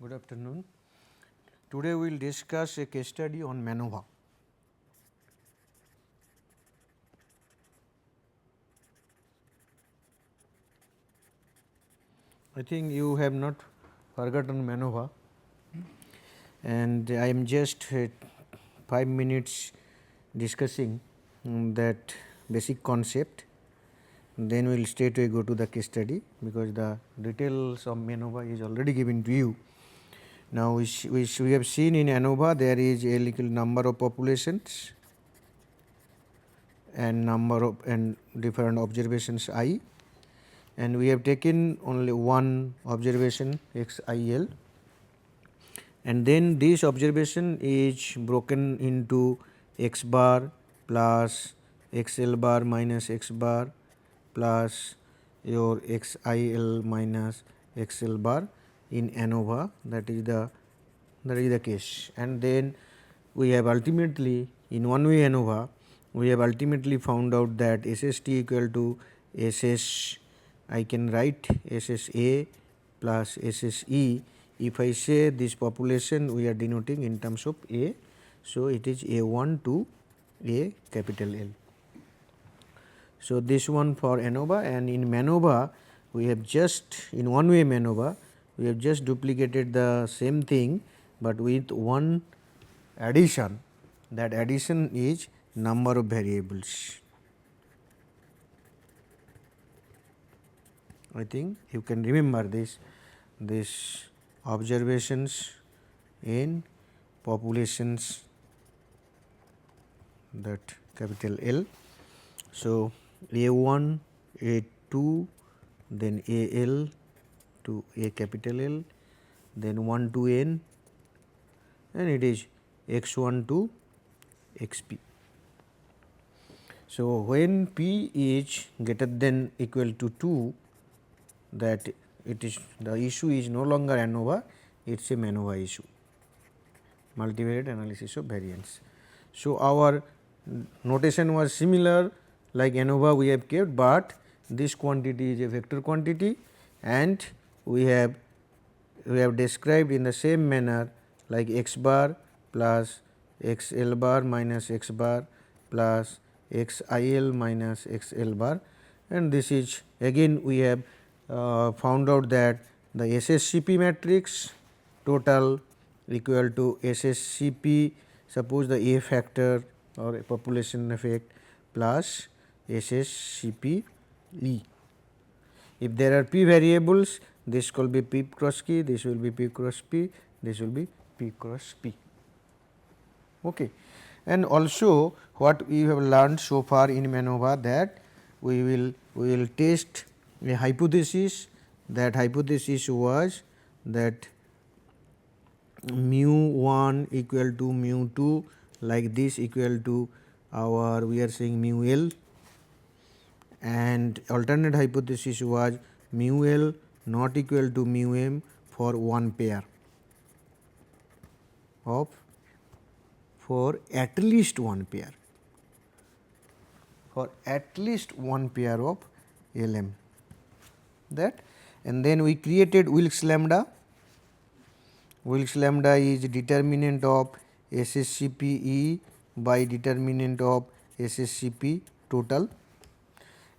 Good afternoon. Today we will discuss a case study on MANOVA. I think you have not forgotten MANOVA, and I am just 5 minutes discussing that basic concept. Then we will straight away go to the case study, because the details of MANOVA is already given to you. Now, we have seen in ANOVA there is a little number of populations and number of different observations I, and we have taken only one observation XIL, and then this observation is broken into x bar plus XL bar minus x bar plus your XIL minus XL bar in ANOVA. That is the case. And then we have ultimately, in one way ANOVA, we have ultimately found out that SST equal to SS, I can write SSA plus SSE. If I say this population, we are denoting in terms of A. So, it is A1 to A capital L. So, this one for ANOVA, and in MANOVA we have just, in one way MANOVA we have just duplicated the same thing, but with one addition. That addition is number of variables. I think you can remember this observations in populations, that capital L. So, A1, A2, then AL to A capital L, then 1 to N, and it is X1 to XP. So, when P is greater than equal to 2, that it is, the issue is no longer ANOVA, it is a MANOVA issue, multivariate analysis of variance. So, our notation was similar like ANOVA we have kept, but this quantity is a vector quantity, and we have described in the same manner like x bar plus XL bar minus x bar plus XIL minus XL bar, and this is again we have found out that the SSCP matrix total equal to SSCP, suppose the A factor or a population effect plus SSCP E. If there are p variables, this will be p cross q, this will be p cross p, this will be p cross p. Okay. And also what we have learned so far in MANOVA, that we will test a hypothesis. That hypothesis was that mu 1 equal to mu 2, like this, equal to our, we are saying mu L, and alternate hypothesis was mu L not equal to mu M for one pair of, for at least one pair, for at least one pair of LM, that. And then we created Wilks lambda. Wilks lambda is determinant of SSCP by determinant of SSCP total,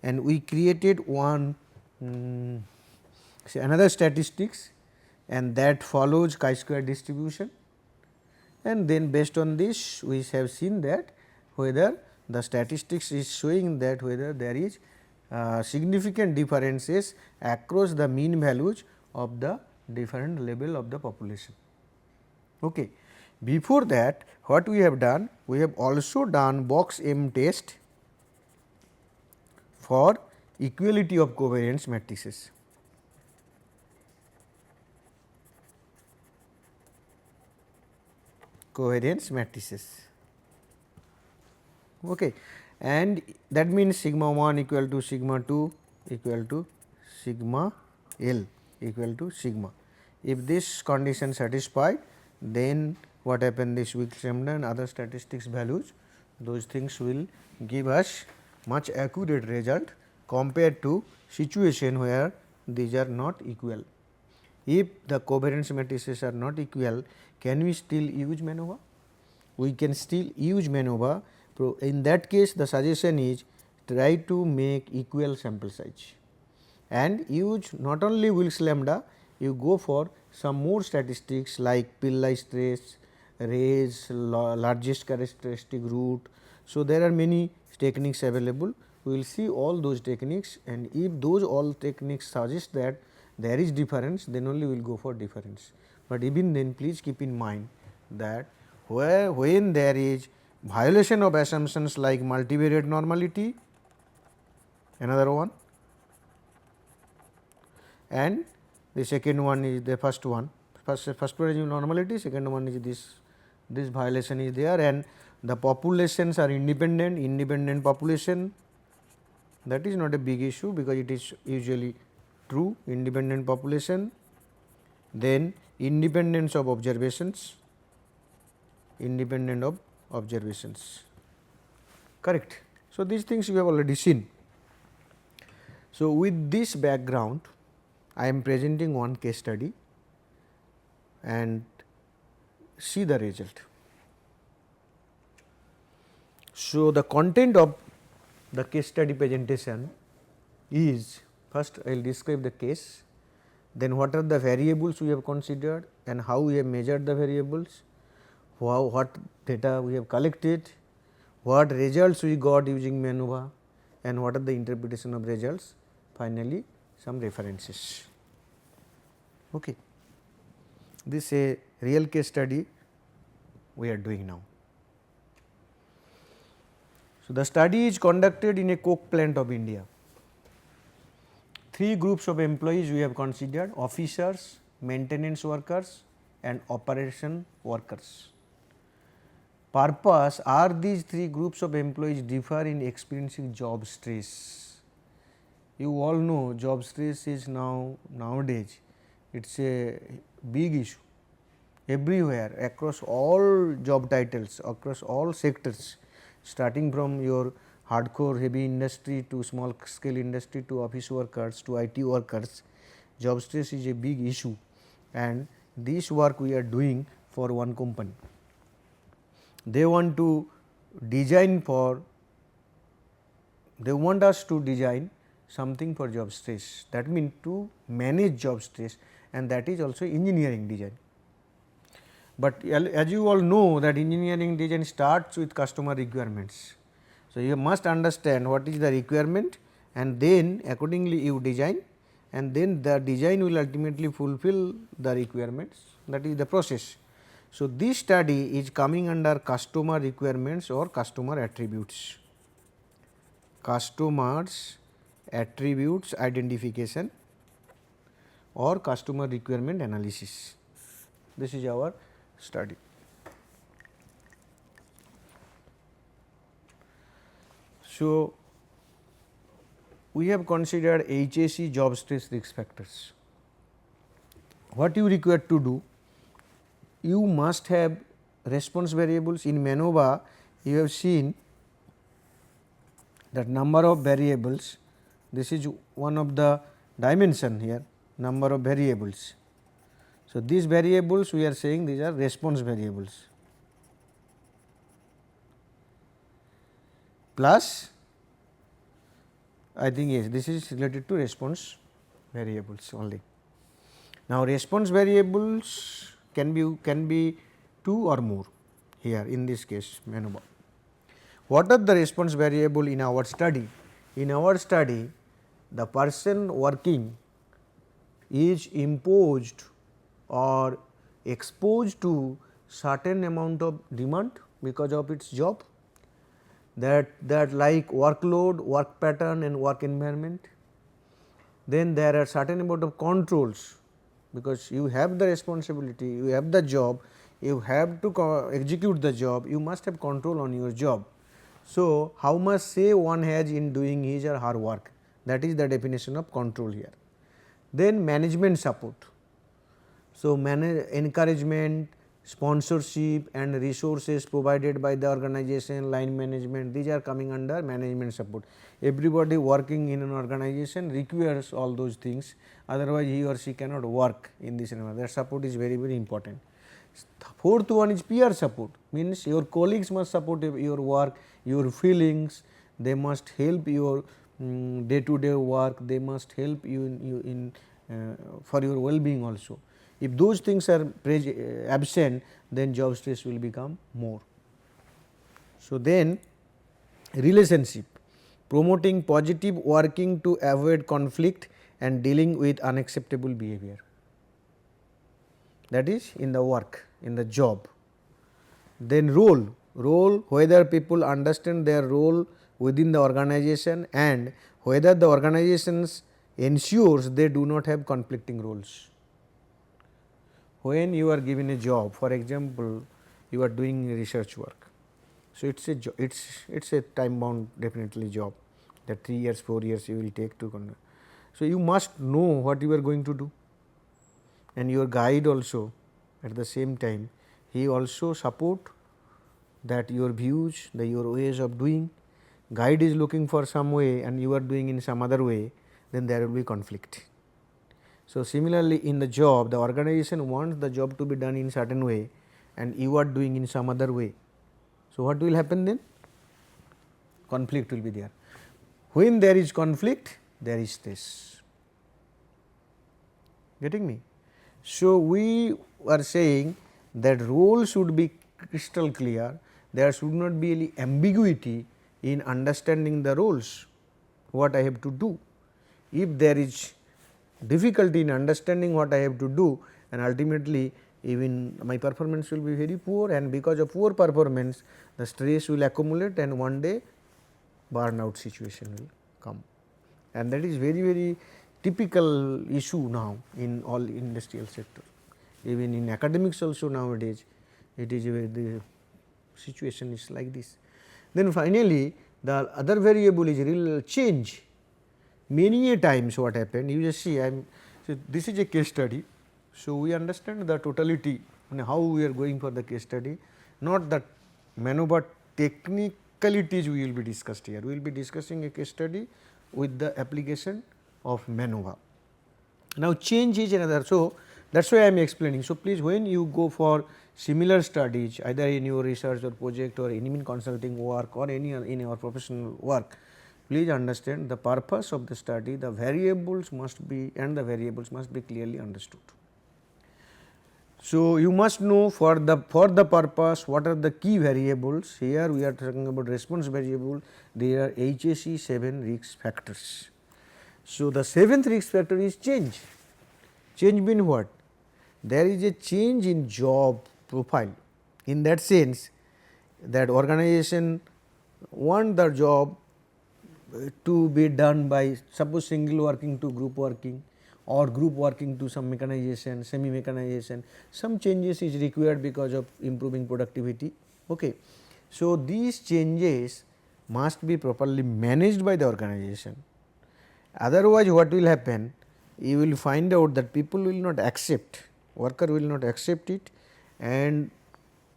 and we created one another statistics, and that follows chi-square distribution, and then based on this we have seen that whether the statistics is showing that whether there is significant differences across the mean values of the different level of the population. Okay. Before that, what we have done? We have also done box M test for equality of covariance matrices. Covariance matrices. Okay. And that means sigma 1 equal to sigma 2 equal to sigma L equal to sigma. If this condition satisfied, then what happen, this Wilks lambda and other statistics values, those things will give us much accurate result compared to situation where these are not equal. If the covariance matrices are not equal, can we still use MANOVA? We can still use MANOVA. In that case, the suggestion is try to make equal sample size and use not only Wilks lambda, you go for some more statistics like Pillai stress, raise, largest characteristic root. So, there are many techniques available. We will see all those techniques, and if those all techniques suggest that there is difference, then only we will go for difference. But even then, please keep in mind that when there is violation of assumptions like multivariate normality, another one, and the second one is the first one. First one is normality, second one is this violation is there, and the populations are independent population. That is not a big issue because it is usually true, independent population. Then independence of observations, correct. So, these things you have already seen. So, with this background, I am presenting one case study and see the result. So, the content of the case study presentation is, first I will describe the case, then what are the variables we have considered and how we have measured the variables, what data we have collected, what results we got using MANOVA, and what are the interpretation of results, finally some references. Okay. This is a real case study we are doing now. So, the study is conducted in a coke plant of India. 3 groups of employees we have considered: officers, maintenance workers and operation workers. Purpose: are these 3 groups of employees differ in experiencing job stress? You all know job stress is nowadays it is a big issue everywhere across all job titles, across all sectors, starting from your hardcore heavy industry to small scale industry to office workers to IT workers. Job stress is a big issue, and this work we are doing for one company. They want to design for, they want us to design something for job stress, that means to manage job stress, and that is also engineering design. But as you all know that engineering design starts with customer requirements. So, you must understand what is the requirement and then accordingly you design, and then the design will ultimately fulfill the requirements, that is the process. So, this study is coming under customer requirements or customer attributes, customers attributes identification or customer requirement analysis. This is our study. So, we have considered HSE job stress risk factors. What you require to do? You must have response variables. In MANOVA, you have seen that number of variables, this is one of the dimension here, number of variables. So, these variables we are saying these are response variables, plus I think yes, this is related to response variables only. Now, response variables can be 2 or more here in this case MANOVA. What are the response variable in our study? In our study, the person working is imposed or exposed to certain amount of demand because of its job, that like workload, work pattern and work environment. Then there are certain amount of controls, because you have the responsibility, you have the job, you have to execute the job, you must have control on your job. So, how much say one has in doing his or her work, that is the definition of control here. Then management support. So, encouragement, sponsorship and resources provided by the organization, line management, these are coming under management support. Everybody working in an organization requires all those things, otherwise he or she cannot work in this environment. That support is very, very important. Fourth one is peer support, means your colleagues must support your work, your feelings, they must help your day to day work, they must help you in for your well being also. If those things are absent, then job stress will become more. So, then relationship, promoting positive working to avoid conflict and dealing with unacceptable behavior, that is in the work, in the job. Then role, whether people understand their role within the organization and whether the organizations ensures they do not have conflicting roles. When you are given a job, for example, you are doing research work. So, it is a time bound definitely job, that 3 years, 4 years you will take to conduct. So, you must know what you are going to do, and your guide also at the same time, he also support that your views, your ways of doing. Guide is looking for some way and you are doing in some other way, then there will be conflict. So, similarly in the job, the organization wants the job to be done in certain way and you are doing in some other way. So, what will happen then? Conflict will be there. When there is conflict, there is stress. Getting me? So, we are saying that role should be crystal clear, there should not be any ambiguity in understanding the roles, what I have to do. If there is difficulty in understanding what I have to do, and ultimately even my performance will be very poor, and because of poor performance the stress will accumulate and one day burnout situation will come, and that is very, very typical issue now in all industrial sector. Even in academics also nowadays it is the situation is like this. Then finally, the other variable is real change. Many a times what happened, you just see so this is a case study. So, we understand the totality and how we are going for the case study, not the MANOVA technicalities we will be discussed here. We will be discussing a case study with the application of MANOVA. Now, change is another. So, that is why I am explaining. So, please when you go for similar studies either in your research or project or any consulting work or any in your professional work, please understand the purpose of the study, the variables must be clearly understood. So, you must know for the purpose what are the key variables. Here we are talking about response variable, there are HAC 7 risk factors. So, the 7th risk factor is change. Change means what? There is a change in job profile, in that sense that organization want the job to be done by suppose single working to group working or group working to some mechanization, semi mechanization, some changes is required because of improving productivity. Okay. So, these changes must be properly managed by the organization, otherwise what will happen? You will find out that people will not accept, worker will not accept it, and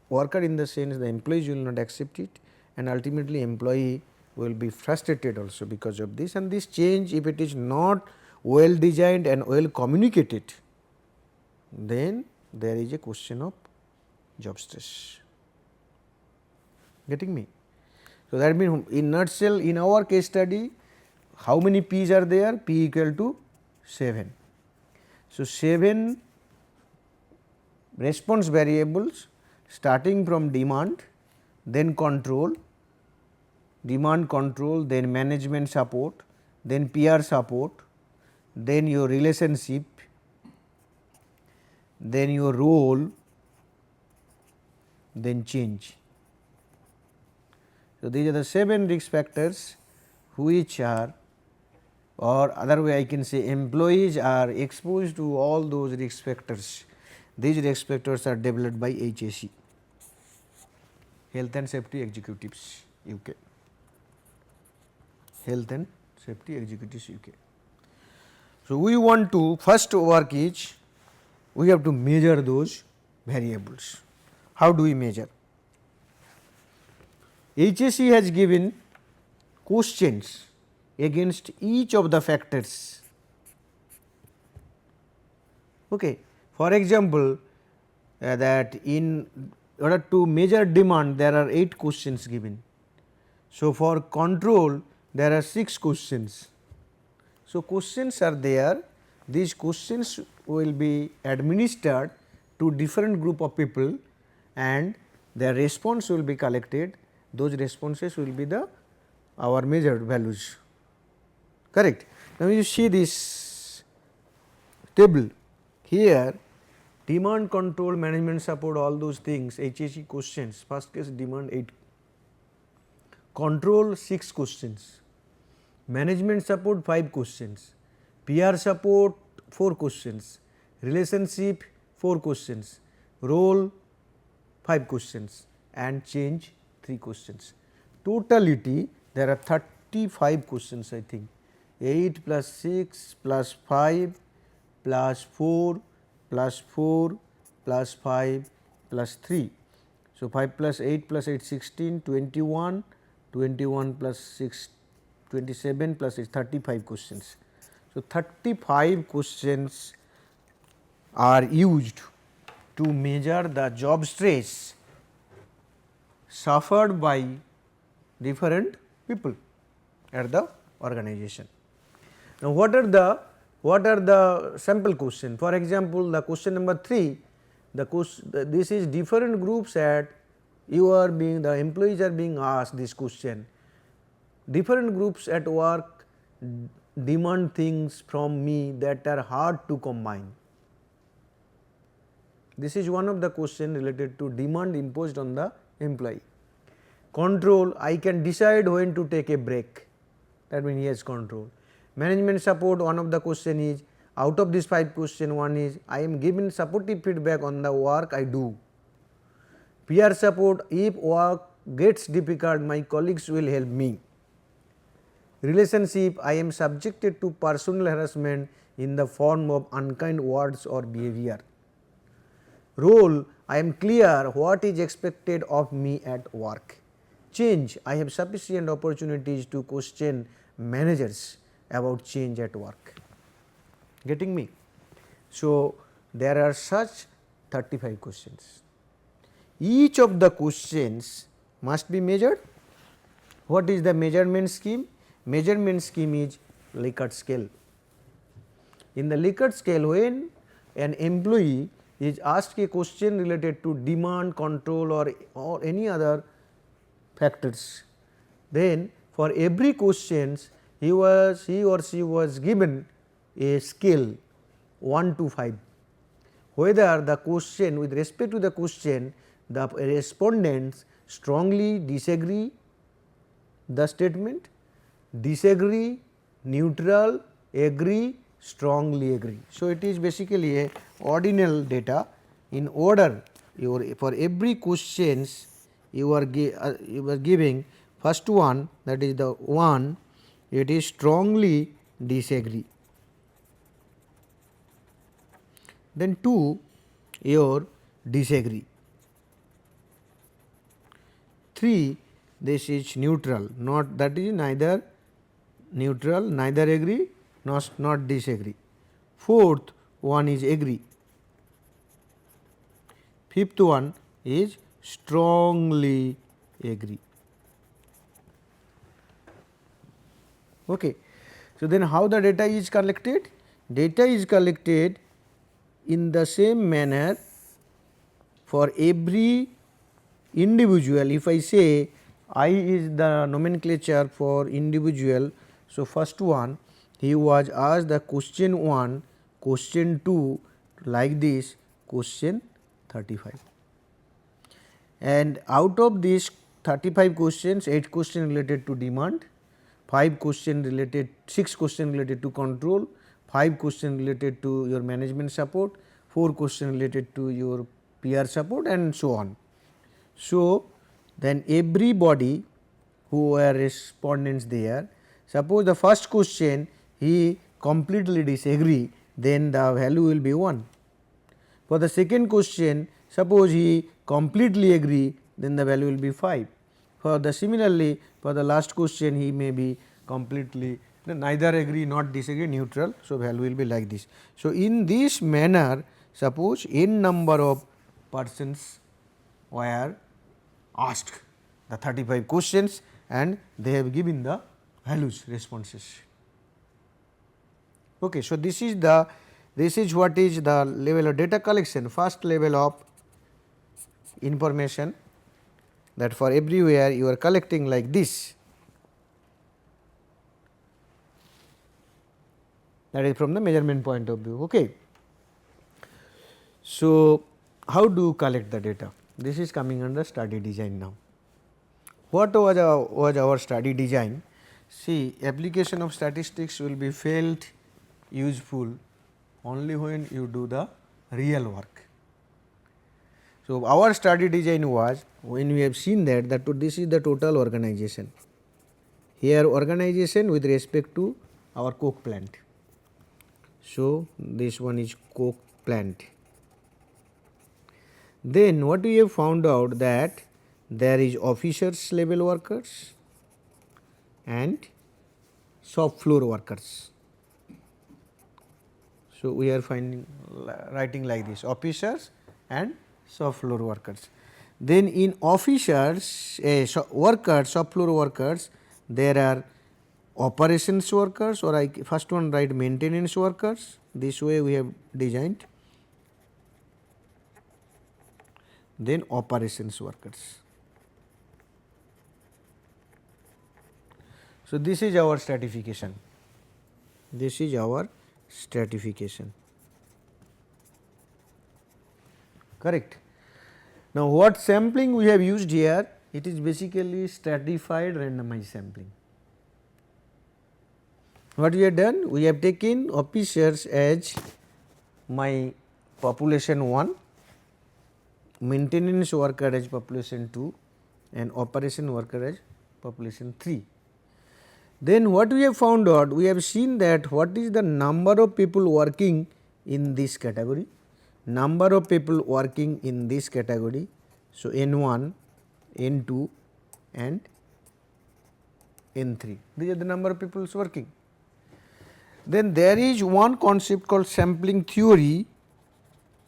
worker in the sense the employees will not accept it, and ultimately employee will be frustrated also because of this. And this change, if it is not well designed and well communicated, then there is a question of job stress. Getting me? So, that means in nutshell in our case study how many P's are there? P equal to 7. So, 7 response variables starting from demand, then control, demand control, then management support, then peer support, then your relationship, then your role, then change. So, these are the 7 risk factors which are, or other way I can say employees are exposed to all those risk factors. These risk factors are developed by HAC, Health and Safety Executives UK, Health and Safety Executives UK. So, we want to first work is we have to measure those variables. How do we measure? HSE has given questions against each of the factors. Okay. For example, that in order to measure demand there are 8 questions given. So, for control there are 6 questions. So, questions are there, these questions will be administered to different group of people and their response will be collected, those responses will be the our measured values, correct. Now, you see this table here, demand control, management support, all those things, HSE questions, first case demand 8, control 6 questions, management support 5 questions, PR support 4 questions, relationship 4 questions, role 5 questions and change 3 questions. Totality there are 35 questions I think, 8 plus 6 plus 5 plus 4 plus 4 plus 5 plus 3. So, 5 plus 8 plus 8 16, 21, 21 plus 6 27 plus 8 35 questions. So, 35 questions are used to measure the job stress suffered by different people at the organization. Now, what are the sample question? For example, the question number 3, this is different groups at the employees are being asked this question. Different groups at work demand things from me that are hard to combine. This is one of the question related to demand imposed on the employee. Control, I can decide when to take a break, that means he has control. Management support, one of the question is, out of this 5 question, one is I am given supportive feedback on the work I do. PR support, if work gets difficult my colleagues will help me. Relationship, I am subjected to personal harassment in the form of unkind words or behavior. Role, I am clear what is expected of me at work. Change, I have sufficient opportunities to question managers about change at work. Getting me? So, there are such 35 questions. Each of the questions must be measured. What is the measurement scheme? Measurement scheme is Likert scale. In the Likert scale, when an employee is asked a question related to demand, control or any other factors, then for every questions he or she was given a scale 1 to 5. Whether the question, with respect to the question, the respondents strongly disagree the statement, disagree, neutral, agree, strongly agree. So, it is basically a ordinal data. In order for every questions you are giving, first one, that is the one, it is strongly disagree. Then 2, your disagree. 3, this is neutral, not, that is neither neutral, neither agree, not disagree. 4th one is agree. 5th one is strongly agree. Okay. So, then how the data is collected? Data is collected in the same manner for every individual. If I say I is the nomenclature for individual. So, first one, he was asked the question 1, question 2 like this, question 35. And out of these 35 questions, 8 questions related to demand, 5 questions related, 6 questions related to control, 5 questions related to your management support, 4 questions related to your PR support and so on. So, then everybody who were respondents there, suppose the first question he completely disagree, then the value will be 1. For the second question, Suppose he completely agree, then the value will be 5. For the similarly, for the last question he may be completely neither agree not disagree neutral. So, value will be like this. So, in this manner suppose n number of persons were asked the 35 questions and they have given the values responses. Okay. So, this is what is the level of data collection, first level of information, that for everywhere you are collecting like this, that is from the measurement point of view. Okay. So, how do you collect the data? This is coming under study design now. What was our study design? See, application of statistics will be felt useful only when you do the real work. So, our study design was, when we have seen that this is the total organization, here organization with respect to our coke plant. So, this one is coke plant. Then what we have found out, that there is officers level workers and shop floor workers. So, we are writing like this, officers and shop floor workers. Then in officers, workers, shop floor workers, there are operations workers, or I first one write maintenance workers. This way we have designed. Then operations workers. So, this is our stratification. This is our stratification. Correct. Now, what sampling we have used here? It is basically stratified randomized sampling. What we have done? We have taken officers as my population 1, maintenance worker as population 2 and operation worker as population 3. Then what we have found out? We have seen that what is the number of people working in this category, number of people working in this category. So, N1, N2 and N3, these are the number of people working. Then there is one concept called sampling theory.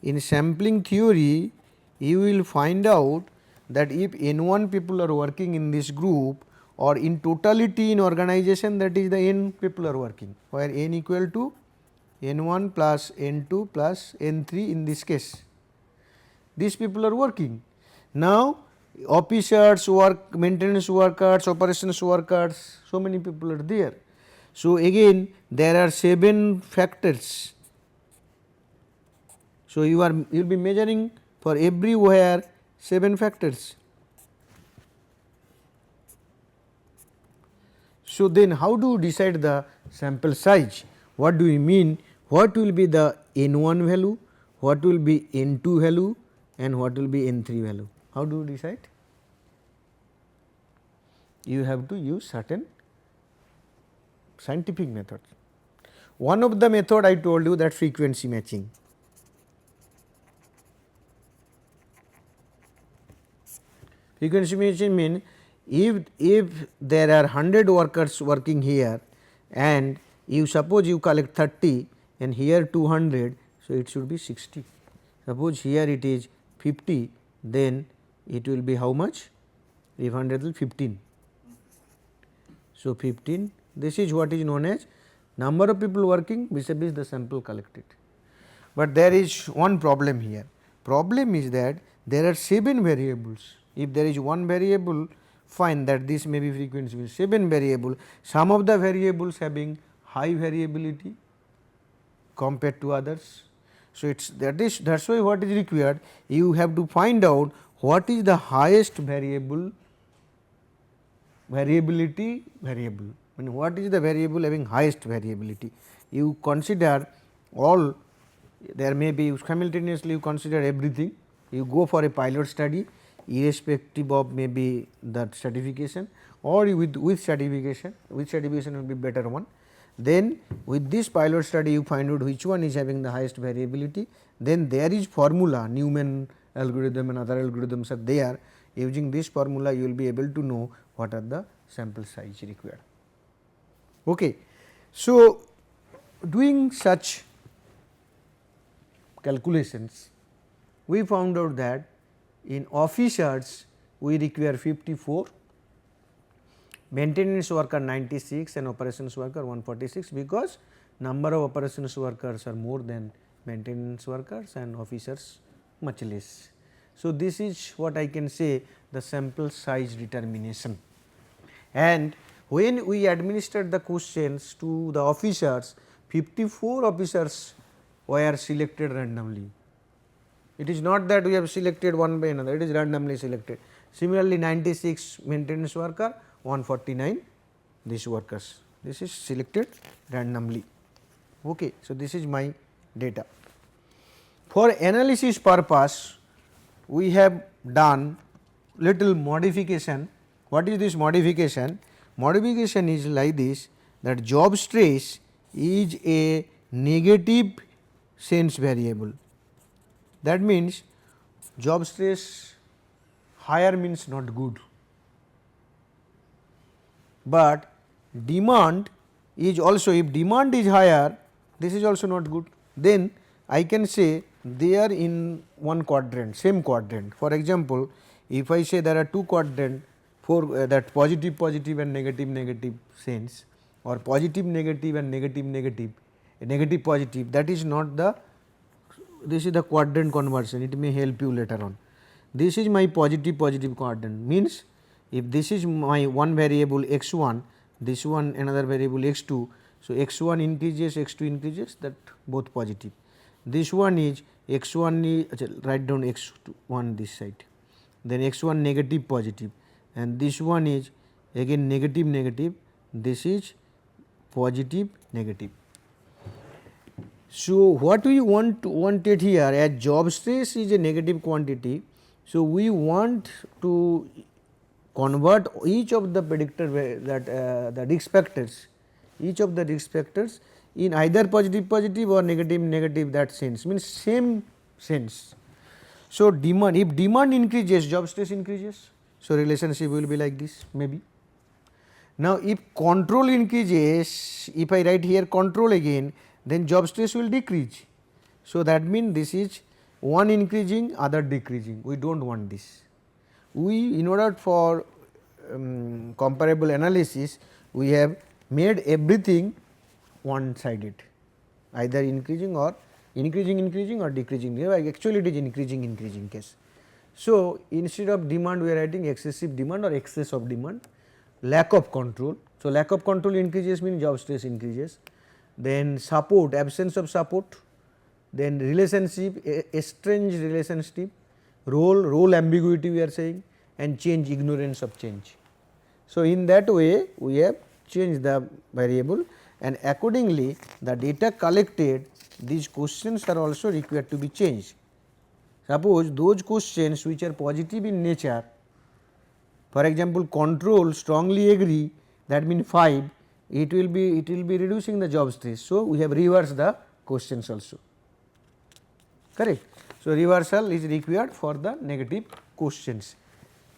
In sampling theory, you will find out that if N1 people are working in this group, or in totality in organization, that is the N people are working, where N equal to N1 plus N2 plus N3 in this case. These people are working. Now, officers work, maintenance workers, operations workers, so many people are there. So, again there are 7 factors. So, you will be measuring for everywhere 7 factors. So, then how do you decide the sample size? What do we mean? What will be the N1 value, what will be N2 value and what will be N3 value? How do you decide? You have to use certain scientific methods. One of the method I told you, that frequency matching. Frequency matching means if there are 100 workers working here and you suppose you collect 30 and here 200, so it should be 60. Suppose here it is 50, then it will be how much? If 100 will 15. So, 15, this is what is known as number of people working vis-a-vis the sample collected. But there is one problem here. Problem is that there are 7 variables. If there is one variable, fine, that this may be frequency. 7 variable, some of the variables having high variability compared to others. So, that's why what is required, you have to find out what is the highest variability variable. I mean, what is the variable having highest variability? You consider all, there may be simultaneously you consider everything, you go for a pilot study irrespective of maybe the stratification, or with stratification will be better one. Then with this pilot study you find out which one is having the highest variability, then there is formula Newman algorithm and other algorithms are there. Using this formula you will be able to know what are the sample size required. Okay. So, doing such calculations, we found out that in officers we require 54, maintenance worker 96 and operations worker 146, because number of operations workers are more than maintenance workers and officers much less. So, this is what I can say the sample size determination. And when we administered the questions to the officers, 54 officers were selected randomly. It is not that we have selected one by another, it is randomly selected. Similarly, 96 maintenance worker, 149 these workers, this is selected randomly. Okay. So, this is my data. For analysis purpose, we have done little modification. What is this modification? Modification is like this, that job stress is a negative sense variable. That means job stress higher means not good, but demand is also, if demand is higher, this is also not good. Then I can say they are in one quadrant, same quadrant. For example, if I say there are two quadrants for that positive positive and negative negative sense, or positive negative and negative negative, negative positive, that is not the, this is the quadrant conversion, it may help you later on. This is my positive positive quadrant, means if this is my one variable x 1, this one another variable x 2. So, x 1 increases, x 2 increases, that both positive. This one is x 1 is, write down x 1 this side, then x 1 negative positive, and this one is again negative negative, this is positive negative. So, what we wanted here, as job stress is a negative quantity. So, we want to convert each of the predictor that the risk factors, each of the risk factors in either positive positive or negative negative, that sense means same sense. So, demand, if demand increases, job stress increases. So, relationship will be like this maybe. Now, if control increases, if I write here control again, then job stress will decrease. So, that means this is one increasing, other decreasing, we do not want this. We, in order for comparable analysis, we have made everything one sided, either increasing or increasing or decreasing. Actually, it is increasing case. So, instead of demand, we are writing excessive demand or excess of demand, lack of control. So, lack of control increases means job stress increases. Then support, absence of support, then relationship, estranged relationship, role ambiguity we are saying, and change, ignorance of change. So, in that way we have changed the variable, and accordingly the data collected, these questions are also required to be changed. Suppose those questions which are positive in nature, for example, control strongly agree, that means 5, it will be reducing the job stress. So, we have reversed the questions also, correct. So, reversal is required for the negative questions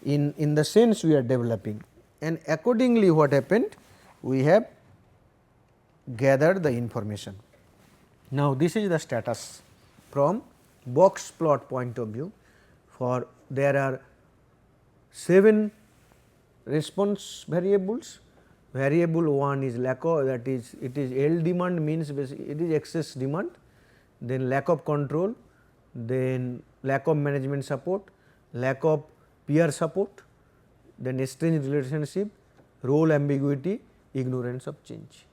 in the sense we are developing, and accordingly what happened, we have gathered the information. Now, this is the status from box plot point of view. For there are 7 response variables. Variable 1 is lack of, that is it is L demand, means it is excess demand, then lack of control, then lack of management support, lack of peer support, then estranged relationship, role ambiguity, ignorance of change.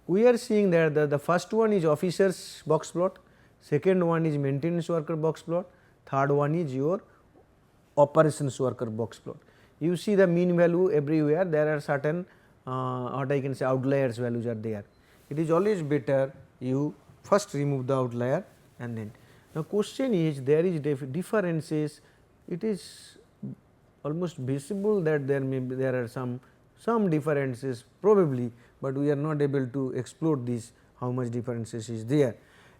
We are seeing that the first one is officers box plot, second one is maintenance worker box plot, third one is your operations worker box plot. You see the mean value everywhere, there are certain what I can say outliers values are there. It is always better you first remove the outlier and then. Now, question is there is differences, it is almost visible that there are some differences probably, but we are not able to explore this how much differences is there.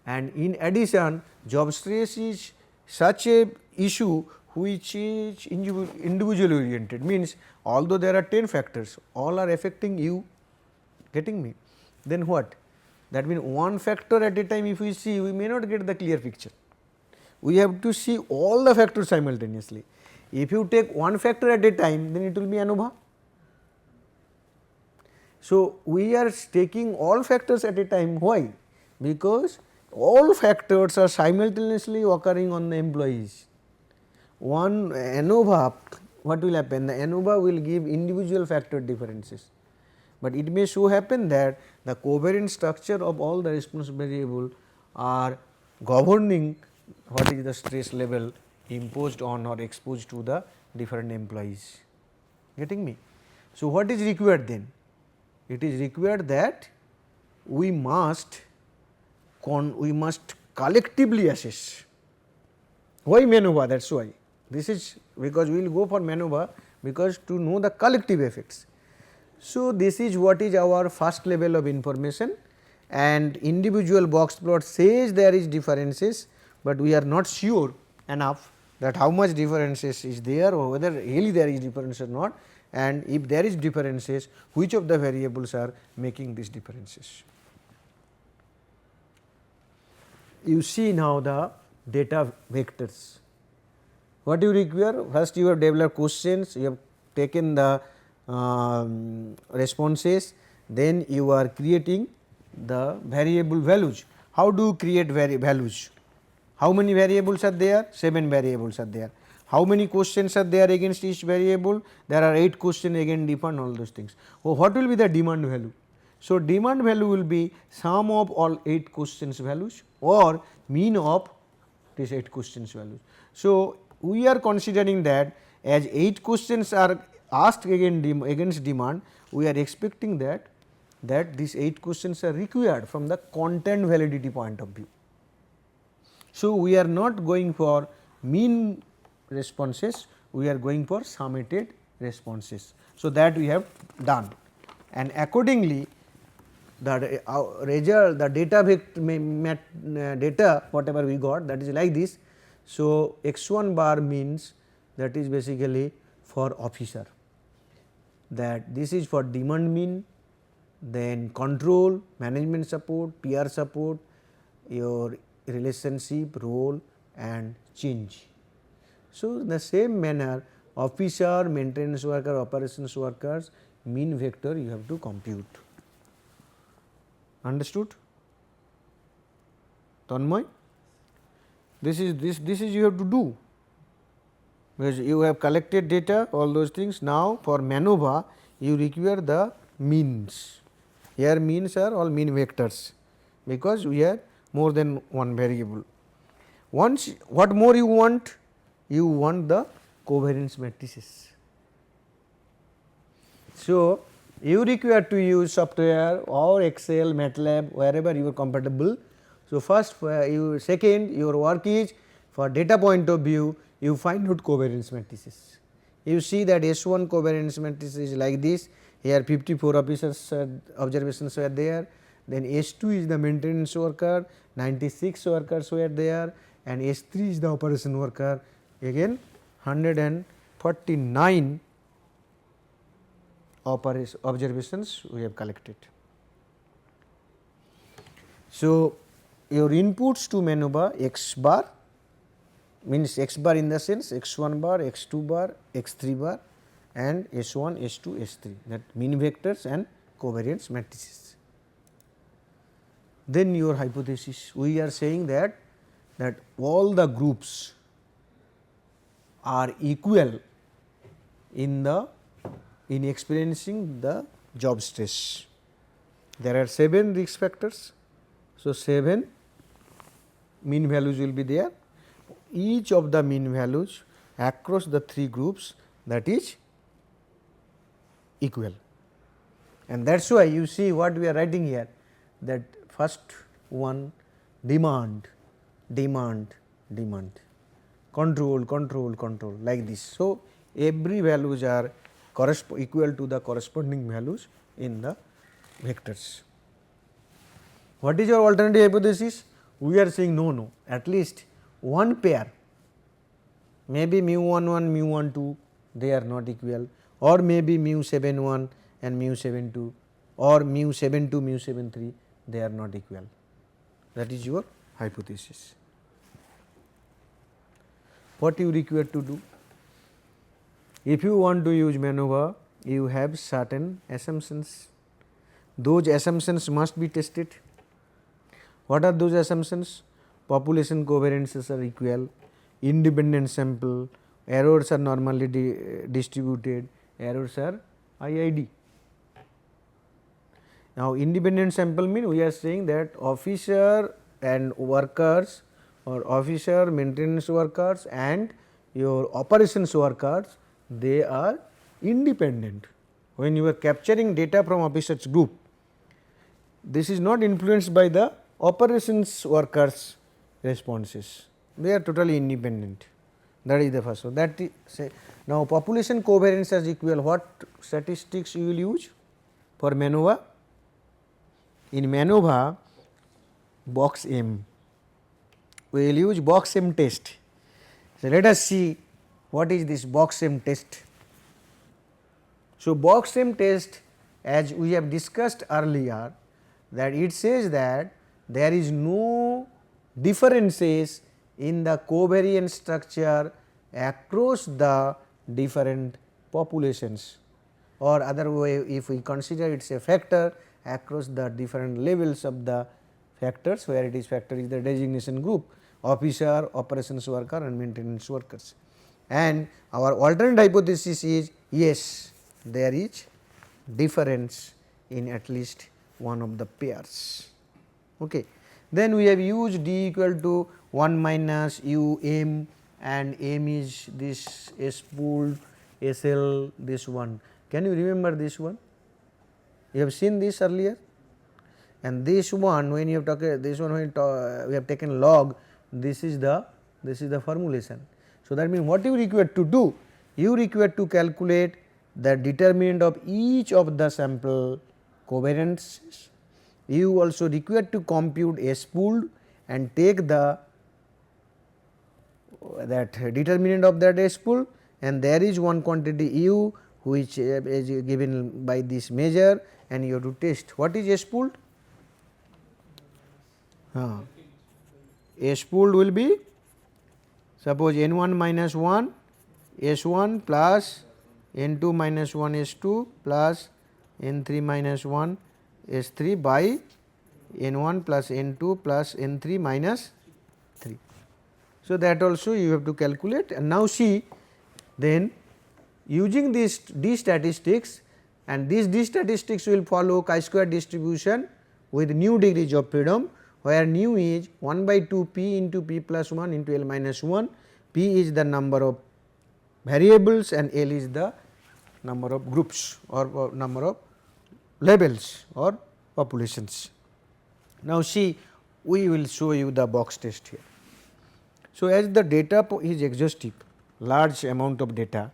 And in addition, job stress is such a issue which is individual oriented, means although there are 10 factors, all are affecting you, getting me, then what? That means one factor at a time if we see, we may not get the clear picture. We have to see all the factors simultaneously. If you take one factor at a time, then it will be ANOVA. So, we are taking all factors at a time. Why? Because all factors are simultaneously occurring on the employees. One ANOVA, what will happen? The ANOVA will give individual factor differences, but it may so happen that the covariance structure of all the response variable are governing what is the stress level imposed on or exposed to the different employees, getting me. So, what is required then? It is required that we must collectively assess. Why MANOVA? That is why. This is because we will go for MANOVA, because to know the collective effects. So, this is what is our first level of information, and individual box plot says there is differences, but we are not sure enough that how much differences is there or whether really there is difference or not, and if there is differences, which of the variables are making these differences. You see now the data vectors. What you require? First you have developed questions, you have taken the responses, then you are creating the variable values. How do you create values? How many variables are there? 7 variables are there. How many questions are there against each variable? There are 8 questions again defined, all those things. Oh, what will be the demand value? So, demand value will be sum of all 8 questions values or mean of these 8 questions values. So, we are considering that as 8 questions are asked against demand, we are expecting that these 8 questions are required from the content validity point of view. So, we are not going for mean responses, we are going for summated responses. So, that we have done, and accordingly the result, the data whatever we got, that is like this. So, x1 bar means that is basically for officer, that this is for demand mean, then control, management support, PR support, your relationship, role and change. So, in the same manner officer, maintenance worker, operations workers mean vector you have to compute. Understood? Tanmay? This is you have to do, because you have collected data, all those things. Now, for MANOVA you require the means. Here means are all mean vectors, because we have more than one variable. Once what more you want? You want the covariance matrices. So, you require to use software or Excel, MATLAB, wherever you are compatible. So, first second your work is for data point of view, you find out covariance matrices. You see that S1 covariance matrix is like this, here 54 officers observations were there, then S2 is the maintenance worker, 96 workers were there, and S3 is the operation worker, again 149 observations we have collected. So, your inputs to MANOVA x bar means x bar in the sense x1 bar, x2 bar, x3 bar and S1, S2, S3, that mean vectors and covariance matrices. Then your hypothesis, we are saying that all the groups are equal in experiencing the job stress. There are 7 risk factors. So, 7 mean values will be there, each of the mean values across the 3 groups, that is equal, and that is why you see what we are writing here, that first one demand, control, like this. So, every values are equal to the corresponding values in the vectors. What is your alternative hypothesis? We are saying no, at least one pair maybe mu 11 mu 12 they are not equal, or maybe mu 71 and mu 72 or mu 72 mu 73 they are not equal. That is your hypothesis. What you require to do? If you want to use MANOVA, you have certain assumptions. Those assumptions must be tested. What are those assumptions? Population covariances are equal, independent sample, errors are normally distributed, errors are IID. Now, independent sample mean we are saying that officer and workers or officer, maintenance workers and your operations workers, they are independent. When you are capturing data from officers group, this is not influenced by the operations workers responses, they are totally independent. That is the first one. That is say, now population covariance is equal, what statistics you will use for MANOVA? In MANOVA box M, we will use box M test. So, let us see what is this box M test. So, box M test, as we have discussed earlier, that it says that there is no differences in the covariance structure across the different populations, or other way if we consider it is a factor across the different levels of the factors, where it is factor is the designation group, officer, operations worker and maintenance workers. And our alternate hypothesis is yes, there is difference in at least one of the pairs. Okay. Then we have used D equal to 1 minus u m, and m is this S pooled SL this one. Can you remember this one? You have seen this earlier, and this one when you have taken this one when we have taken log, this is the formulation. So, that means what you require to do? You require to calculate the determinant of each of the sample covariances. You also require to compute S pooled and take the that determinant of that S pool, and there is one quantity u which is given by this measure, and you have to test. What is S pooled? S pooled will be, suppose n 1 minus 1 S 1 plus n 2 minus 1 S 2 plus n 3 minus 1 S 3 by n 1 plus n 2 plus n 3 minus 3. So, that also you have to calculate, and now see then using these D statistics, and these D statistics will follow chi-square distribution with new degrees of freedom, where nu is 1 by 2 p into p plus 1 into L minus 1, p is the number of variables and L is the number of groups or number of levels or populations. Now, see we will show you the box test here. So, as the data is exhaustive, large amount of data,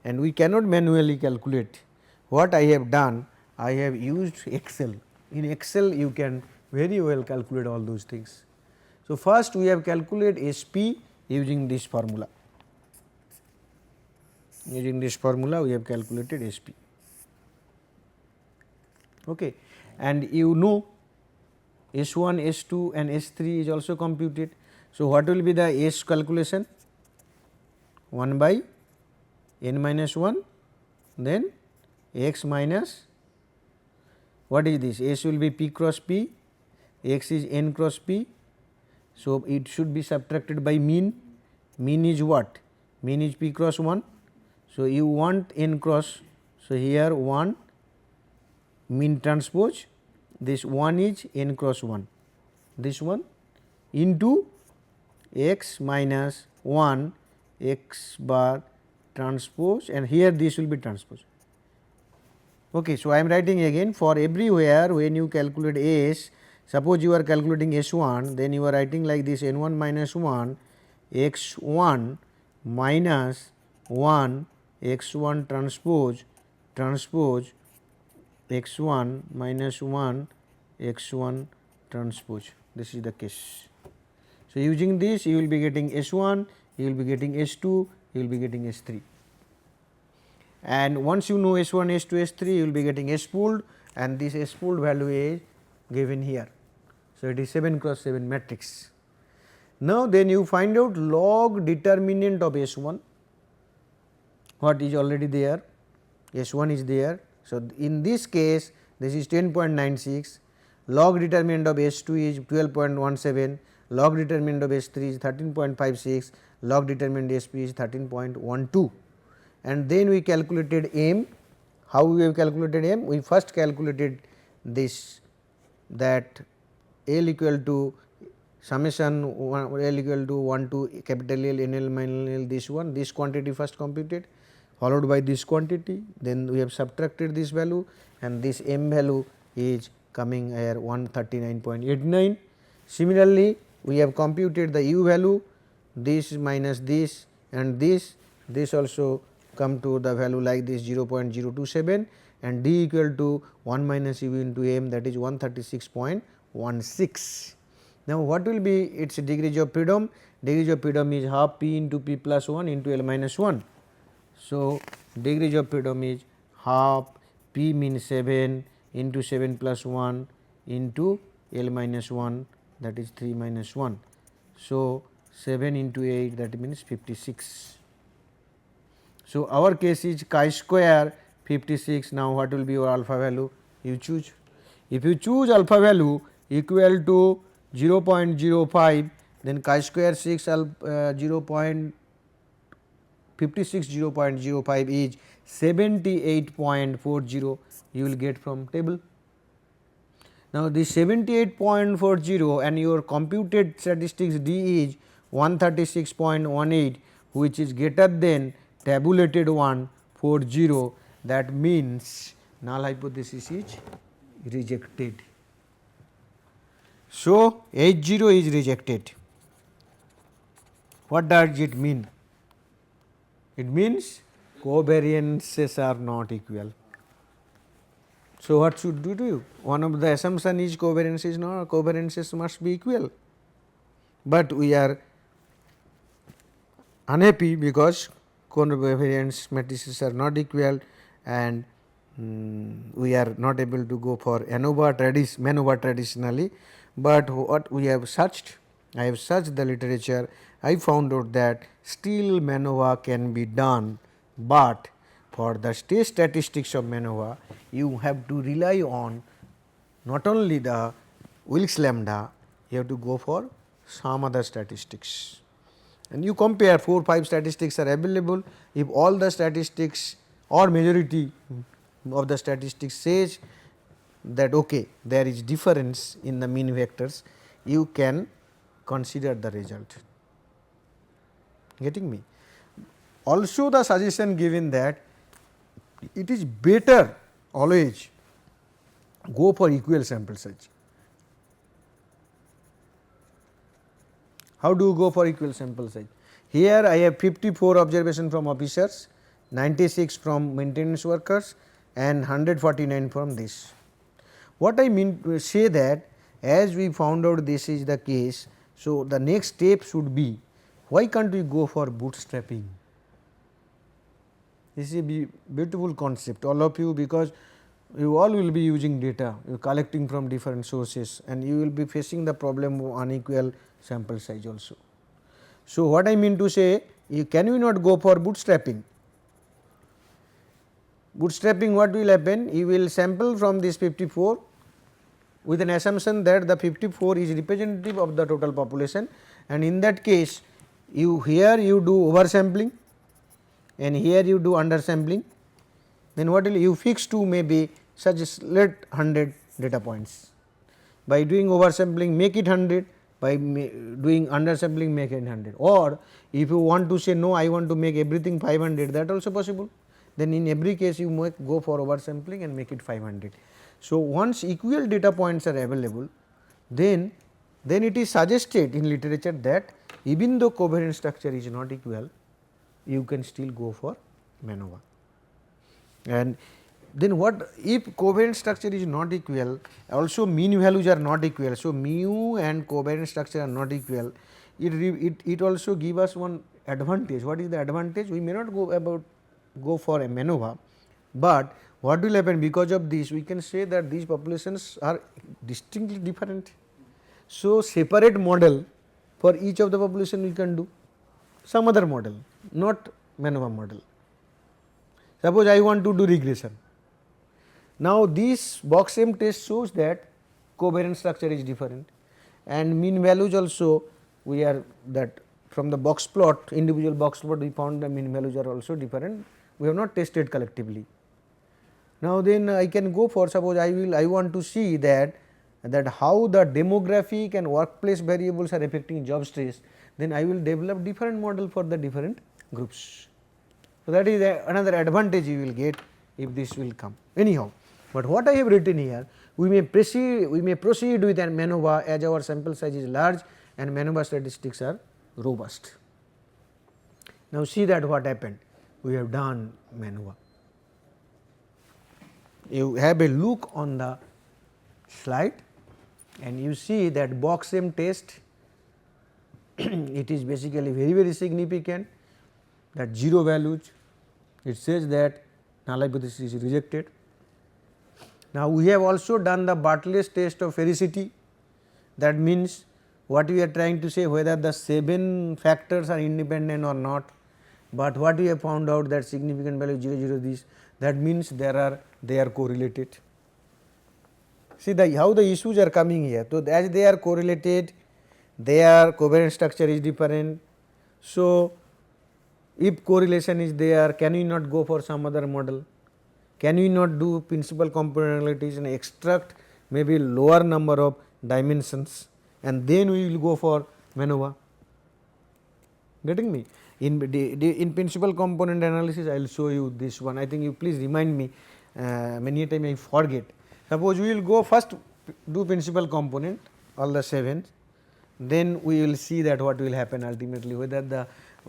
and we cannot manually calculate, what I have done, I have used Excel. In Excel you can very well calculate all those things. So, first we have calculated SP using this formula. Using this formula we have calculated SP. Okay. And you know S1, S2 and S3 is also computed. So, what will be the S calculation? 1 by n minus 1, then x minus, what is this? S will be p cross p, x is n cross p. So, it should be subtracted by mean. Mean is what? Mean is p cross 1. So, you want n cross. So, here 1 mean transpose, this 1 is n cross 1, this one into x minus 1 x bar transpose, and here this will be transpose. Okay. So, I am writing again, for everywhere when you calculate S, suppose you are calculating S 1, then you are writing like this n 1 minus 1 x 1 minus 1 x 1 transpose x 1 minus 1 x 1 transpose. This is the case. So, using this you will be getting S 1 you will be getting S 2, you will be getting S 3. And once you know S 1, S 2, S 3, you will be getting S pooled, and this S pooled value is given here. So, it is 7 cross 7 matrix. Now, then you find out log determinant of S 1, what is already there, S 1 is there. So, in this case this is 10.96, log determinant of S 2 is 12.17, log determinant of S 3 is 13.56, log determinant S P is 13.12, and then we calculated M. How we have calculated M? We first calculated this, that L equal to summation L equal to 1 to capital L n L minus L, this quantity first computed, followed by this quantity, then we have subtracted this value, and this M value is coming here 139.89. Similarly, we have computed the U value, this minus this and this also come to the value like this 0.027, and D equal to 1 minus U into M, that is 136.16. Now, what will be its degrees of freedom? Degrees of freedom is half P into P plus 1 into L minus 1. So, degrees of freedom is half P means 7 into 7 plus 1 into L minus 1, that is 3 minus 1. So, 7 into 8, that means 56. So, our case is chi square 56. Now, what will be your alpha value? You choose. If you choose alpha value equal to 0.05, then chi square 6 0.56 0.05 is 78.40, you will get from table. Now, this 78.40 and your computed statistics D is 136.18, which is greater than tabulated one 40, that means null hypothesis is rejected. So, H0 is rejected. What does it mean? It means covariances are not equal. So, what should we do? One of the assumption is covariances must be equal, but we are unhappy because covariance matrices are not equal, and we are not able to go for MANOVA traditionally. But what we have searched, I have searched the literature, I found out that still MANOVA can be done, but for the state statistics of MANOVA you have to rely on not only the Wilks lambda, you have to go for some other statistics, and you compare 4-5 statistics are available. If all the statistics or majority of the statistics says that okay, there is difference in the mean vectors, you can consider the result. Getting me? Also the suggestion given that it is better always go for equal sample size. How do you go for equal sample size? Here I have 54 observation from officers, 96 from maintenance workers, and 149 from this. What I mean to say that as we found out this is the case, so the next step should be, why can't we go for bootstrapping? This is a beautiful concept, all of you, because you all will be using data, you are collecting from different sources, and you will be facing the problem of unequal sample size also. So, what I mean to say, can we not go for bootstrapping? Bootstrapping, what will happen? You will sample from this 54 with an assumption that the 54 is representative of the total population, and in that case here you do oversampling and here you do undersampling. Then what will you fix to maybe such as let 100 data points. By doing oversampling make it 100, by doing undersampling make it 100, or if you want to say no, I want to make everything 500, that also possible. Then in every case you might go for oversampling and make it 500. So, once equal data points are available, then it is suggested in literature that even though covariance structure is not equal, you can still go for MANOVA. And then what if covariance structure is not equal, also mean values are not equal. So, mu and covariance structure are not equal, it also give us one advantage. What is the advantage? We may not go for a MANOVA, but what will happen because of this, we can say that these populations are distinctly different. So, separate model for each of the population we can do some other model, not MANOVA model. Suppose I want to do regression. Now, this box M test shows that covariance structure is different, and mean values also we are that from the box plot, individual box plot we found the mean values are also different. We have not tested collectively. Now, then I can go for, suppose I want to see that how the demographic and workplace variables are affecting job stress, then I will develop different model for the different groups. So, that is another advantage you will get if this will come anyhow. But what I have written here, we may proceed with an MANOVA as our sample size is large and MANOVA statistics are robust. Now, see that what happened, we have done MANOVA. You have a look on the slide and you see that box M test it is basically very significant, that 0 values, it says that null hypothesis is rejected. Now, we have also done the Bartlett's test of ferocity, that means what we are trying to say whether the 7 factors are independent or not, but what we have found out that significant value 0 this, that means they are correlated. See how the issues are coming here. So, as they are correlated, their covariance structure is different. So, if correlation is there, can we not go for some other model? Can we not do principal component analysis and extract maybe lower number of dimensions and then we will go for MANOVA? Getting me? In principal component analysis, I will show you this one. I think you please remind me, many a time I forget. Suppose we will go first do principal component, all the 7, then we will see that what will happen ultimately, whether the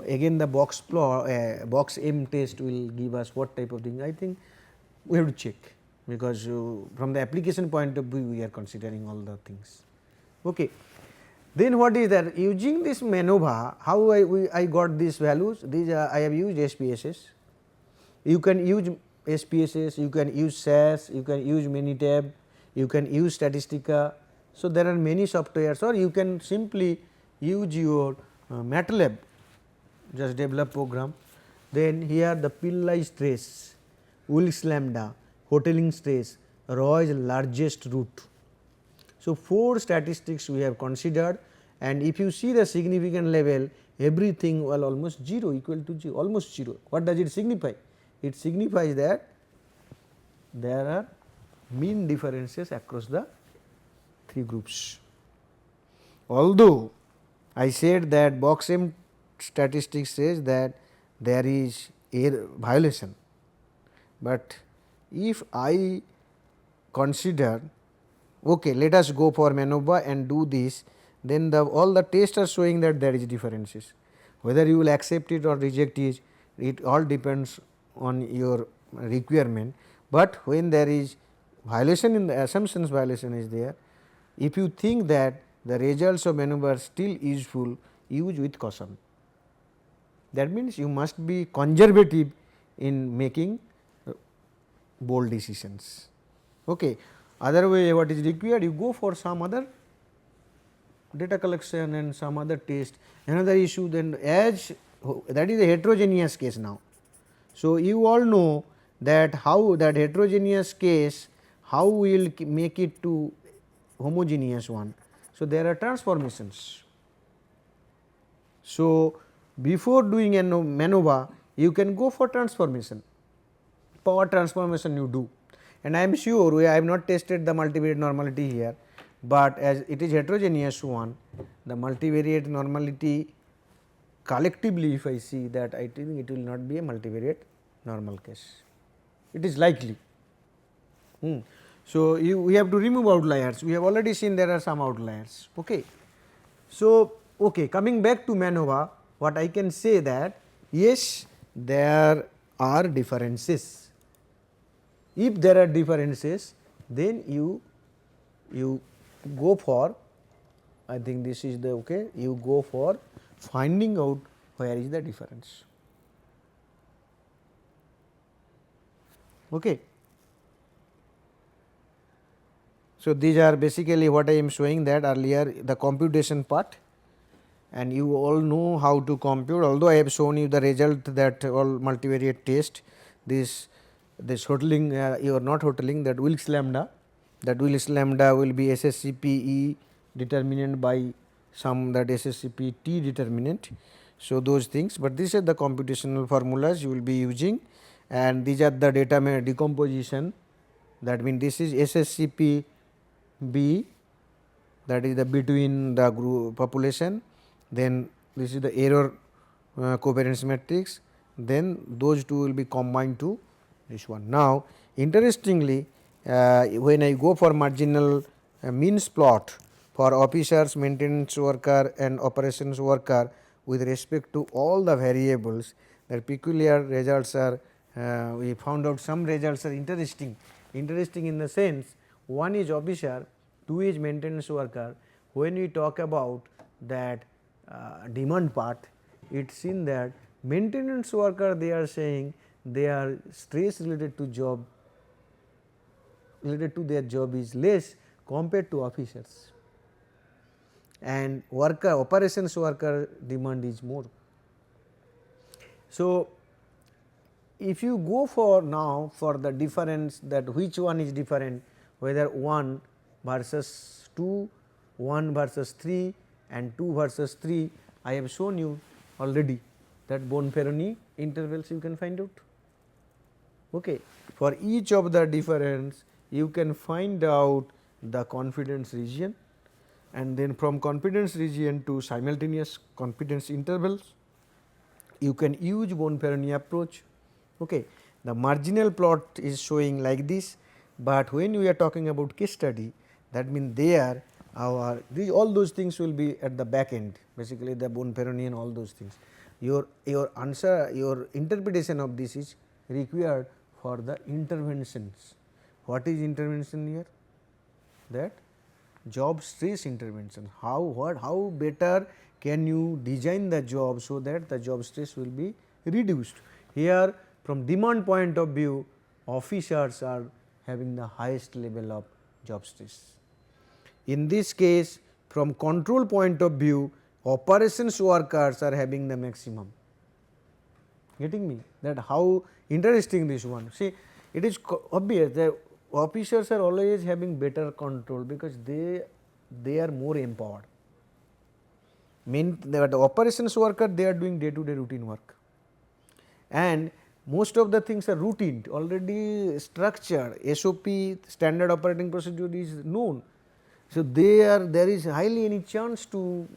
again the box plot, box M test will give us what type of thing. I think we have to check, because from the application point of view we are considering all the things. Okay. Then what is that, using this MANOVA, how I got these values, these I have used SPSS. You can use SPSS, you can use SAS, you can use Minitab, you can use Statistica. So, there are many softwares, or you can simply use your MATLAB, just develop program. Then here the Pillai stress, Wilks lambda, Hotelling stress, Roy's largest root. So, 4 statistics we have considered, and if you see the significant level, everything well almost 0, equal to 0, almost 0. What does it signify? It signifies that there are mean differences across the 3 groups. Although I said that box M statistics says that there is error violation, but if I consider, okay, let us go for MANOVA and do this, then all the tests are showing that there is differences. Whether you will accept it or reject it all depends on your requirement, but when there is violation in the assumptions violation is there, if you think that the results of MANOVA are still useful, use with caution. That means you must be conservative in making bold decisions. Okay. Otherwise, what is required, you go for some other data collection and some other test. Another issue, then as that is a heterogeneous case now. So, you all know that how that heterogeneous case, how we will make it to homogeneous one. So, there are transformations. So, before doing a MANOVA, you can go for transformation, power transformation you do, and I am sure I have not tested the multivariate normality here, but as it is heterogeneous one, the multivariate normality collectively if I see that, I think it will not be a multivariate normal case, it is likely. So, we have to remove outliers, we have already seen there are some outliers. Okay. So, coming back to MANOVA, what I can say that yes, there are differences. If there are differences, then you go for I think this is the okay. You go for finding out where is the difference. Okay. So, these are basically what I am showing that earlier the computation part, and you all know how to compute, although I have shown you the result that all multivariate test, this hoteling you are not hoteling, that Wilks lambda, will be SSCPE determinant by some that SSCP T determinant. So, those things, but these are the computational formulas you will be using, and these are the data decomposition, that means this is SSCP B, that is the between the group population, then this is the error covariance matrix, then those two will be combined to this one. Now, interestingly, when I go for marginal means plot for officers, maintenance worker and operations worker with respect to all the variables, their peculiar results are we found out some results are interesting in the sense, one is officer, 2 is maintenance worker. When we talk about that demand part, it is seen that maintenance worker, they are saying their stress related to their job is less compared to officers, and operations worker demand is more. So, if you go for now for the difference, that which one is different, whether 1 versus 2, 1 versus 3 and 2 versus 3, I have shown you already that Bonferroni intervals you can find out. Okay. For each of the difference you can find out the confidence region, and then from confidence region to simultaneous confidence intervals you can use Bonferroni approach. Okay. The marginal plot is showing like this, but when we are talking about case study, that means there all those things will be at the back end, basically the Bonferroni and all those things. Your answer, your interpretation of this is required for the interventions. What is intervention here? That job stress intervention. How better can you design the job so that the job stress will be reduced. Here from demand point of view, officers are having the highest level of job stress. In this case, from control point of view, operations workers are having the maximum. Getting me? That how interesting this one. See, it is obvious that officers are always having better control because they are more empowered. The operations worker, they are doing day to day routine work, and most of the things are routine, already structured, SOP, standard operating procedure is known. So, there is hardly any chance to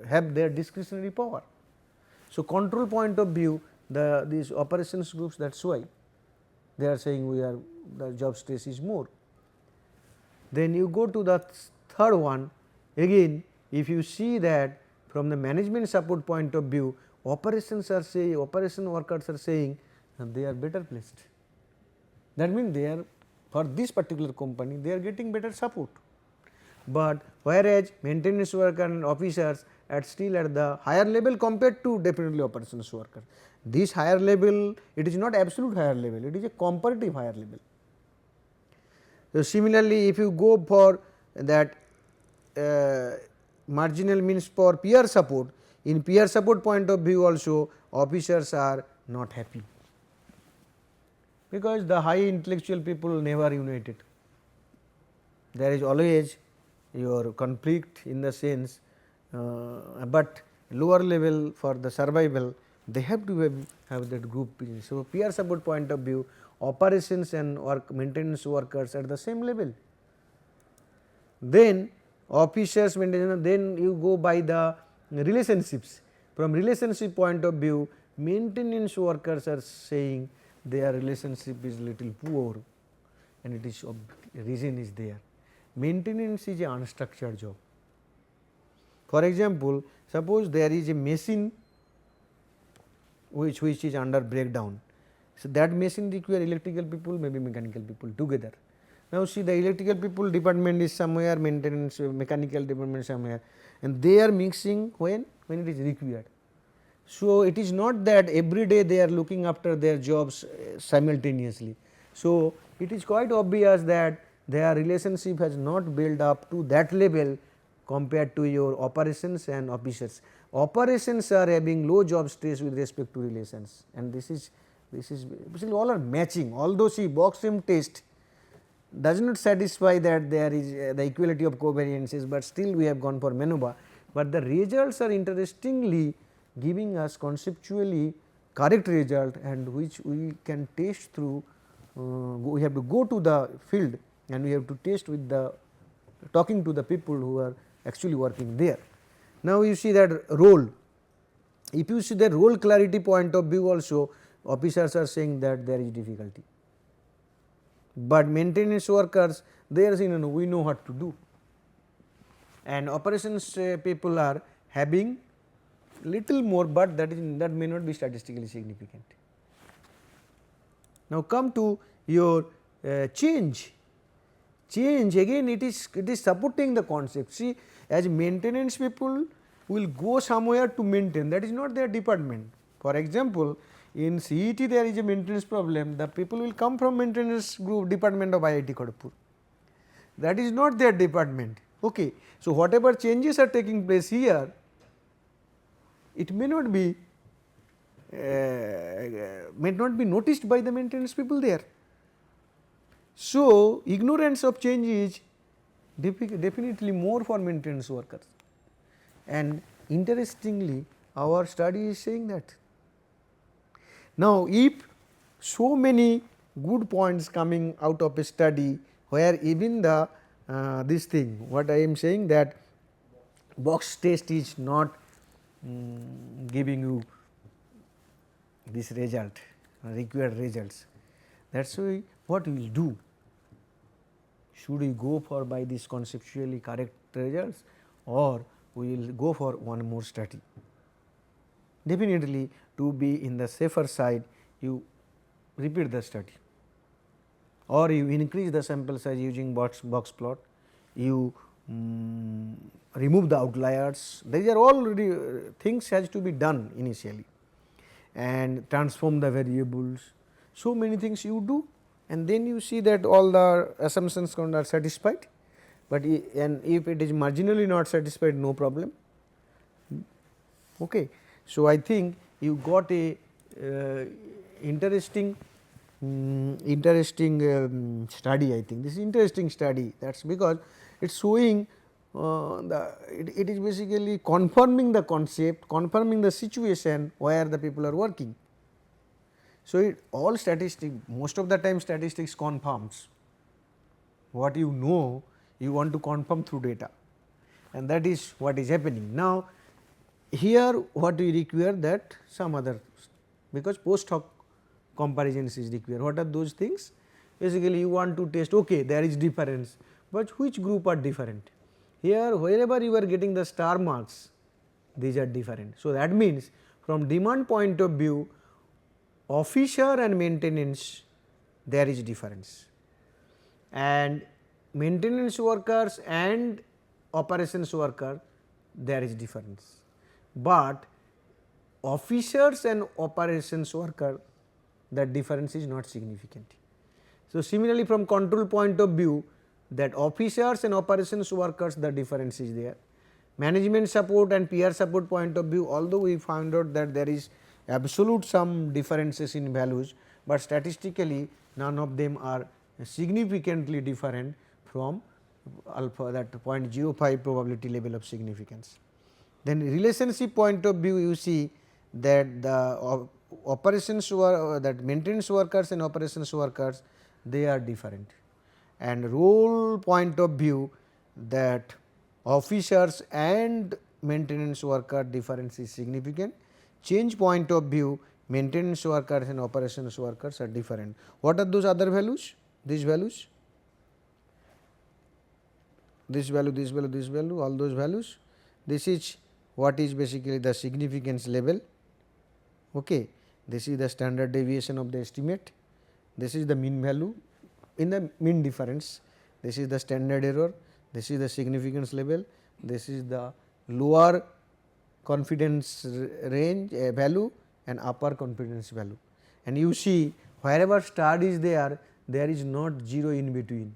have their discretionary power. So, control point of view, these operations groups, that is why they are saying the job stress is more. Then you go to the third one, again if you see that from the management support point of view, operation workers are saying they are better placed. That means they are, for this particular company, they are getting better support, but whereas maintenance worker and officers still at the higher level compared to definitely operations worker. This higher level, it is not absolute higher level, it is a comparative higher level. So, similarly, if you go for that marginal means for peer support, in peer support point of view also officers are not happy, because the high intellectual people never united. There is always your conflict in the sense, but lower level for the survival they have to have that group. So, peer support point of view, operations and maintenance workers at the same level. Then officers, maintenance, then you go by the relationships. From relationship point of view, maintenance workers are saying their relationship is little poor, and it is reason is there. Maintenance is an unstructured job. For example, suppose there is a machine which is under breakdown. So, that machine require electrical people, maybe mechanical people together. Now, see the electrical people department is somewhere, maintenance mechanical department somewhere, and they are mixing when it is required. So, it is not that every day they are looking after their jobs simultaneously. So, it is quite obvious that their relationship has not built up to that level compared to your operations and officers. Operations are having low job stress with respect to relations, and this is basically all are matching. Although, see box M test does not satisfy that there is the equality of covariances, but still we have gone for MANOVA, but the results are interestingly giving us conceptually correct result, and which we can test through we have to go to the field and we have to test with the talking to the people who are actually working there. Now, you see that role, if you see the role clarity point of view also, officers are saying that there is difficulty, but maintenance workers they are saying no, we know what to do, and operations people are having little more, but that may not be statistically significant. Now, come to your change again, it is supporting the concept. See, as maintenance people will go somewhere to maintain, that is not their department. For example, in CET there is a maintenance problem, the people will come from maintenance group department of IIT Kharagpur, that is not their department. Okay. So, whatever changes are taking place here, it may not be noticed by the maintenance people there. So, ignorance of change is definitely more for maintenance workers, and interestingly our study is saying that. Now, if so many good points coming out of a study where even the this thing what I am saying that box test is not giving you this result required results, that is why what we will do, should we go for by this conceptually correct results or we will go for one more study. Definitely to be in the safer side, you repeat the study or you increase the sample size using box plot, you remove the outliers, these are all things has to be done initially, and transform the variables, so many things you do, and then you see that all the assumptions are satisfied, but and if it is marginally not satisfied, no problem. Okay. So, I think you got a interesting study. I think this is interesting study, that is because it is showing it is basically confirming the concept, confirming the situation where the people are working. So, all statistics, most of the time statistics confirms what you know, you want to confirm through data, and that is what is happening. Now, here what we require that some other, because post hoc comparisons is required. What are those things? Basically you want to test, okay, there is difference, but which group are different? Here wherever you are getting the star marks, these are different. So, that means from demand point of view, officer and maintenance there is difference, and maintenance workers and operations worker there is difference, but officers and operations worker that difference is not significant. So, similarly from control point of view, that officers and operations workers the difference is there. Management support and peer support point of view, although we found out that there is absolute some differences in values, but statistically none of them are significantly different from alpha, that 0.05 probability level of significance. Then relationship point of view, you see that the operations that maintenance workers and operations workers they are different, and role point of view that officers and maintenance worker difference is significant. Change point of view, maintenance workers and operations workers are different. What are those other values? These values, this value, this value, this value, all those values. This is what is basically the significance level. Okay. This is the standard deviation of the estimate, this is the mean value, in the mean difference. This is the standard error, this is the significance level, this is the lower confidence range value and upper confidence value. And you see wherever star is there, there is not 0 in between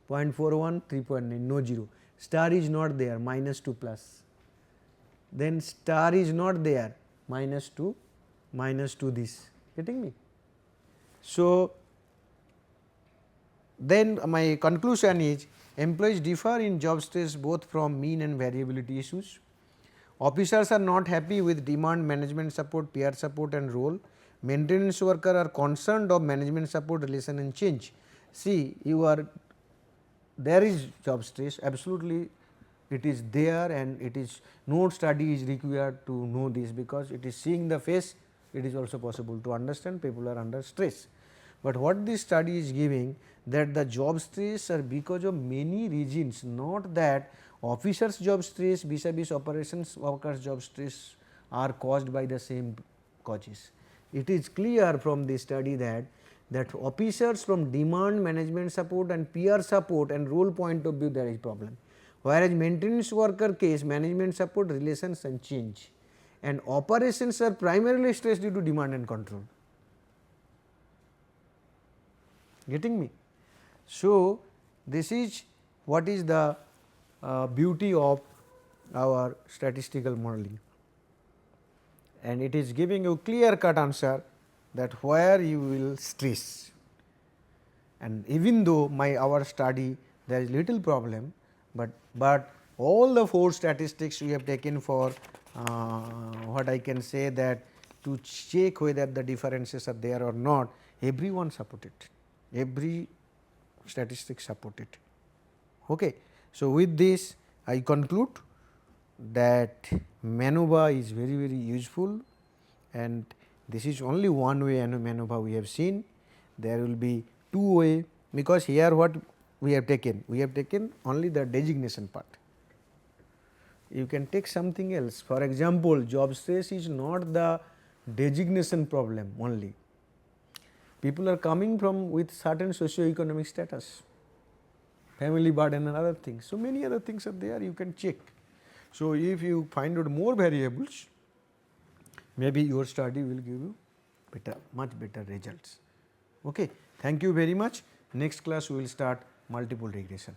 0.41, 3.9, no 0, star is not there, -2 plus, then star is not there, -2, -2 this, getting me. So, then my conclusion is employees differ in job stress both from mean and variability issues. Officers are not happy with demand management support, peer support and role. Maintenance worker are concerned of management support, relation and change. See, you are, there is job stress, absolutely it is there, and it is no study is required to know this, because it is seeing the face, it is also possible to understand people are under stress. But what this study is giving, that the job stress are because of many reasons, not that officers job stress vis-a-vis operations workers job stress are caused by the same causes. It is clear from this study that officers from demand management support and peer support and role point of view there is problem, whereas maintenance worker case management support, relations and change, and operations are primarily stressed due to demand and control, getting me. So, this is what is the beauty of our statistical modeling, and it is giving you clear cut answer that where you will stress. And even though our study there is little problem, but all the 4 statistics we have taken for what I can say that to check whether the differences are there or not, everyone supported, every statistic supported. Okay. So, with this I conclude that MANOVA is very useful, and this is only one way MANOVA we have seen. There will be 2 way, because here what we have taken only the designation part. You can take something else. For example, job stress is not the designation problem only. People are coming from with certain socio-economic status, family burden and other things. So, many other things are there, you can check. So, if you find out more variables, maybe your study will give you much better results. Okay. Thank you very much. Next class we will start multiple regression.